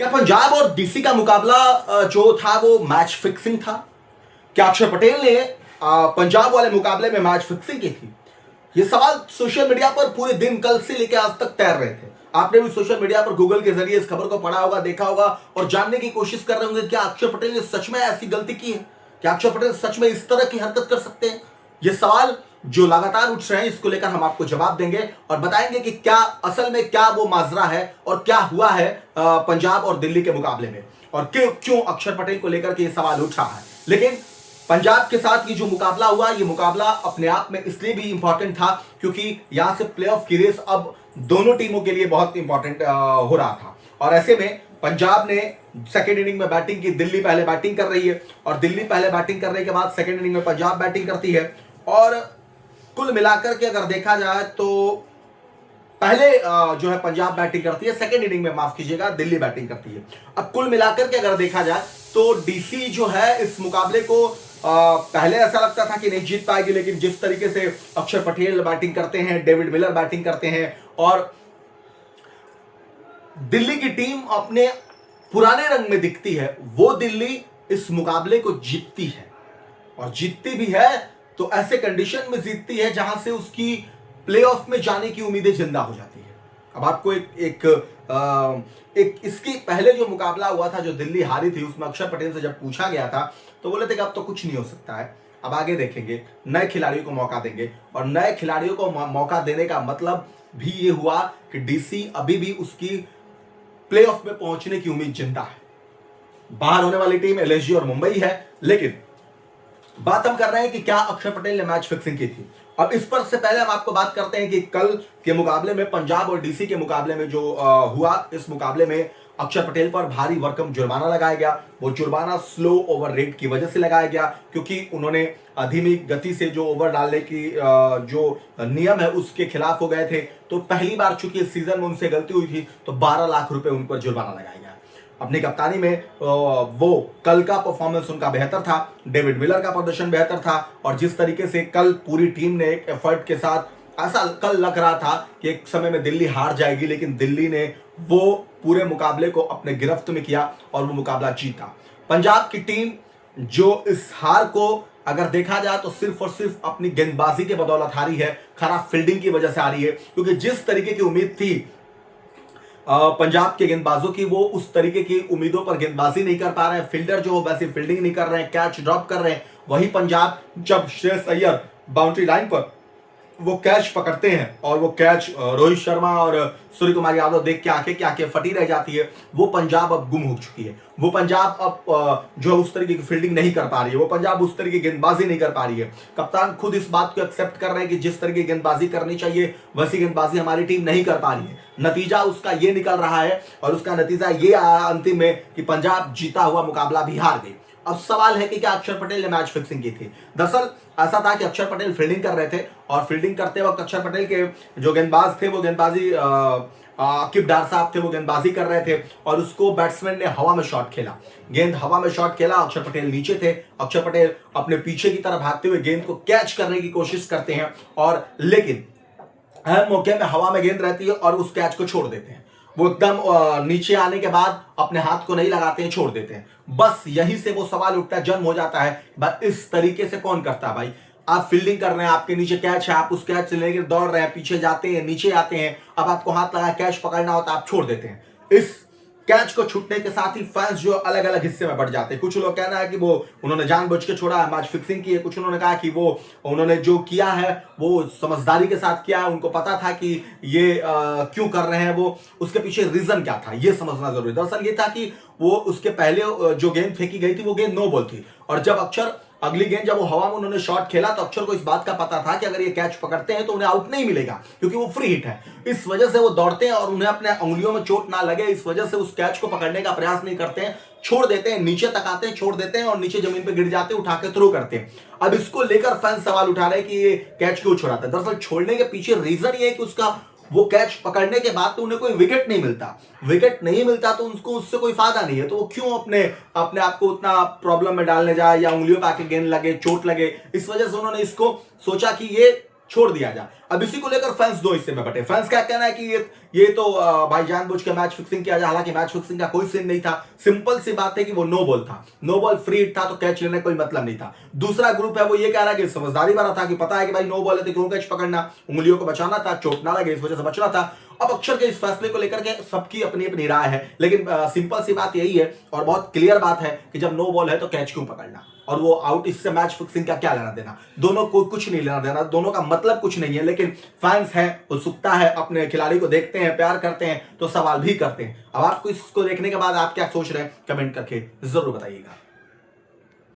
क्या पंजाब और डीसी का मुकाबला जो था वो मैच फिक्सिंग था? क्या अक्षर पटेल ने पंजाब वाले मुकाबले में मैच फिक्सिंग की थी? ये सवाल सोशल मीडिया पर पूरे दिन कल से लेकर आज तक तैर रहे थे। आपने भी सोशल मीडिया पर गूगल के जरिए इस खबर को पढ़ा होगा, देखा होगा और जानने की कोशिश कर रहे होंगे क्या अक्षर पटेल ने सच में ऐसी गलती की है? क्या अक्षर पटेल सच में इस तरह की हरकत कर सकते हैं? ये सवाल जो लगातार उठ रहे हैं, इसको लेकर हम आपको जवाब देंगे और बताएंगे कि क्या असल में क्या वो माजरा है और क्या हुआ है पंजाब और दिल्ली के मुकाबले में, और क्यों अक्षर पटेल को लेकर के ये सवाल उठ रहा है। लेकिन पंजाब के साथ ये जो मुकाबला हुआ, ये मुकाबला अपने आप में इसलिए भी इंपॉर्टेंट था क्योंकि यहां से प्लेऑफ की रेस अब दोनों टीमों के लिए बहुत इंपॉर्टेंट हो रहा था। और ऐसे में पंजाब ने सेकेंड इनिंग में बैटिंग की, दिल्ली पहले बैटिंग कर रही है और दिल्ली पहले बैटिंग करने के बाद सेकेंड इनिंग में पंजाब बैटिंग करती है। और कुल मिलाकर के अगर देखा जाए तो पहले जो है पंजाब बैटिंग करती है, सेकेंड इनिंग में माफ कीजिएगा दिल्ली बैटिंग करती है। अब कुल मिलाकर के अगर देखा जाए तो डीसी जो है इस मुकाबले को पहले ऐसा लगता था कि नहीं जीत पाएगी, लेकिन जिस तरीके से अक्षर पटेल बैटिंग करते हैं, डेविड मिलर बैटिंग करते हैं और दिल्ली की टीम अपने पुराने रंग में दिखती है, वो दिल्ली इस मुकाबले को जीतती है। और जीतती भी है तो ऐसे कंडीशन में जीतती है जहां से उसकी प्लेऑफ में जाने की उम्मीदें जिंदा हो जाती है। अब आपको एक इसकी पहले जो मुकाबला हुआ था, जो दिल्ली हारी थी, उसमें अक्षर पटेल से जब पूछा गया था तो बोले थे कि अब तो कुछ नहीं हो सकता है, अब आगे देखेंगे, नए खिलाड़ियों को मौका देंगे। और नए खिलाड़ियों को मौका देने का मतलब भी ये हुआ कि डीसी अभी भी उसकी प्लेऑफ में पहुंचने की उम्मीद जिंदा है। बाहर होने वाली टीम एलएसजी और मुंबई है, लेकिन बात हम कर रहे हैं कि क्या अक्षर पटेल ने मैच फिक्सिंग की थी। अब इस पर से पहले हम आपको बात करते हैं कि कल के मुकाबले में, पंजाब और डीसी के मुकाबले में जो हुआ, इस मुकाबले में अक्षर पटेल पर भारी भरकम जुर्माना लगाया गया। वो जुर्माना स्लो ओवर रेट की वजह से लगाया गया क्योंकि उन्होंने धीमी गति से जो ओवर डालने की जो नियम है उसके खिलाफ हो गए थे। तो पहली बार चूंकि इस सीजन में उनसे गलती हुई थी तो 12 लाख रुपए उन पर जुर्माना लगाया गया। अपनी कप्तानी में वो कल का परफॉर्मेंस उनका बेहतर था, डेविड मिलर का प्रदर्शन बेहतर था और जिस तरीके से कल पूरी टीम ने एक एफर्ट के साथ, ऐसा कल लग रहा था कि एक समय में दिल्ली हार जाएगी, लेकिन दिल्ली ने वो पूरे मुकाबले को अपने गिरफ्त में किया और वो मुकाबला जीता। पंजाब की टीम जो इस हार को अगर देखा जाए तो सिर्फ और सिर्फ अपनी गेंदबाजी के बदौलत हारी है, खराब फील्डिंग की वजह से हारी है। क्योंकि जिस तरीके की उम्मीद थी पंजाब के गेंदबाजों की, वो उस तरीके की उम्मीदों पर गेंदबाजी नहीं कर पा रहे हैं। फील्डर जो वैसे फील्डिंग नहीं कर रहे हैं, कैच ड्रॉप कर रहे हैं। वही पंजाब जब श्रेयस अय्यर बाउंड्री लाइन पर वो कैच पकड़ते हैं और वो कैच रोहित शर्मा और सूर्य कुमार यादव देख के आंखें की आंखें फटी रह जाती है। वो पंजाब अब गुम हो चुकी है। वो पंजाब अब जो उस तरीके की फील्डिंग नहीं कर पा रही है, वो पंजाब उस तरीके की गेंदबाजी नहीं कर पा रही है। कप्तान खुद इस बात को एक्सेप्ट कर रहे हैं कि जिस तरह की गेंदबाजी करनी चाहिए वैसी गेंदबाजी हमारी टीम नहीं कर पा रही है। नतीजा उसका ये निकल रहा है और उसका नतीजा ये आया अंतिम में कि पंजाब जीता हुआ मुकाबला भी हार गई। अब सवाल है कि क्या अक्षर पटेल ने मैच फिक्सिंग की थी? दरअसल ऐसा था कि अक्षर पटेल फील्डिंग कर रहे थे और फील्डिंग करते वक्त अक्षर पटेल के जो गेंदबाज थे, वो गेंदबाजी आकिब डार साहब थे, वो गेंदबाजी कर रहे थे और उसको बैट्समैन ने हवा में शॉट खेला। गेंद हवा में शॉट खेला, अक्षर पटेल नीचे थे। अक्षर पटेल अपने पीछे की तरफ भागते हुए गेंद को कैच करने की कोशिश करते हैं और लेकिन अहम मौके में हवा में गेंद रहती है और उस कैच को छोड़ देते हैं। वो एकदम नीचे आने के बाद अपने हाथ को नहीं लगाते हैं, छोड़ देते हैं। बस यहीं से वो सवाल उठता है, जन्म हो जाता है, बस इस तरीके से कौन करता है भाई? आप फील्डिंग कर रहे हैं, आपके नीचे कैच है, आप उस कैच से लेकर दौड़ रहे हैं, पीछे जाते हैं, नीचे आते हैं, अब आपको हाथ लगा कैच पकड़ना होता है, आप छोड़ देते हैं। इस कैच को छूटने के साथ ही फैंस जो अलग अलग हिस्से में बढ़ जाते हैं। कुछ लोग कहना है कि वो उन्होंने जानबूझ के छोड़ा है, मैच फिक्सिंग की है। कुछ उन्होंने कहा कि वो उन्होंने जो किया है वो समझदारी के साथ किया है, उनको पता था कि ये क्यों कर रहे हैं, वो उसके पीछे रीजन क्या था ये समझना जरूरी। दरअसल ये था कि वो उसके पहले जो गेंद फेंकी गई थी वो गेंद नो बॉल थी और जब अक्षर अगली गेंद जब वो हवा में उन्होंने शॉट खेला तो अक्षर को इस बात का पता था कि अगर ये कैच पकड़ते हैं तो उन्हें आउट नहीं मिलेगा क्योंकि वो फ्री हिट है। इस वजह से वो दौड़ते हैं और उन्हें अपने उंगलियों में चोट ना लगे, इस वजह से उस कैच को पकड़ने का प्रयास नहीं करते हैं, छोड़ देते हैं, नीचे तक आते हैं, छोड़ देते हैं और नीचे जमीन पे गिर जाते हैं, उठा के थ्रो करते हैं। अब इसको लेकर फैंस सवाल उठा रहे हैं कि ये कैच क्यों छोड़ाता है। दरअसल छोड़ने के पीछे रीजन ये है कि उसका वो कैच पकड़ने के बाद तो उन्हें कोई विकेट नहीं मिलता, विकेट नहीं मिलता तो उनको उससे कोई फायदा नहीं है, तो वो क्यों अपने आप को उतना प्रॉब्लम में डालने जाए या उंगलियों पे आके गेंद लगे, चोट लगे। इस वजह से उन्होंने इसको सोचा कि ये छोड़ दिया जाए। अब इसी को लेकर फैंस दो हिस्से में बटे। फैंस क्या कहना है कि ये तो भाई जानबूझ के मैच फिक्सिंग किया जाए, हालांकि मैच फिक्सिंग का कोई सीन नहीं था। सिंपल सी बात है कि वो नो बॉल था, नो बॉल फ्री हिट था, तो कैच लेने का कोई मतलब नहीं था। दूसरा ग्रुप है वो ये कह रहा है कि समझदारी भरा था कि पता है कि भाई नो बॉल है तो क्यों कैच पकड़ना, उंगलियों को बचाना था, चोट ना लगे इस वजह से बचना था। अब अक्षर के इस फैसले को लेकर के सबकी अपनी अपनी राय है, लेकिन सिंपल सी बात यही है और बहुत क्लियर बात है कि जब नो बॉल है तो कैच क्यों पकड़ना, और वो आउट, इससे मैच फिक्सिंग का क्या लेना देना, दोनों को कुछ नहीं लेना देना, दोनों का मतलब कुछ नहीं है। लेकिन फैंस हैं, उत्सुकता है, अपने खिलाड़ी को देखते हैं, प्यार करते हैं, तो सवाल भी करते हैं। अब आपको इसको देखने के बाद आप क्या सोच रहे हैं, कमेंट करके जरूर बताइएगा।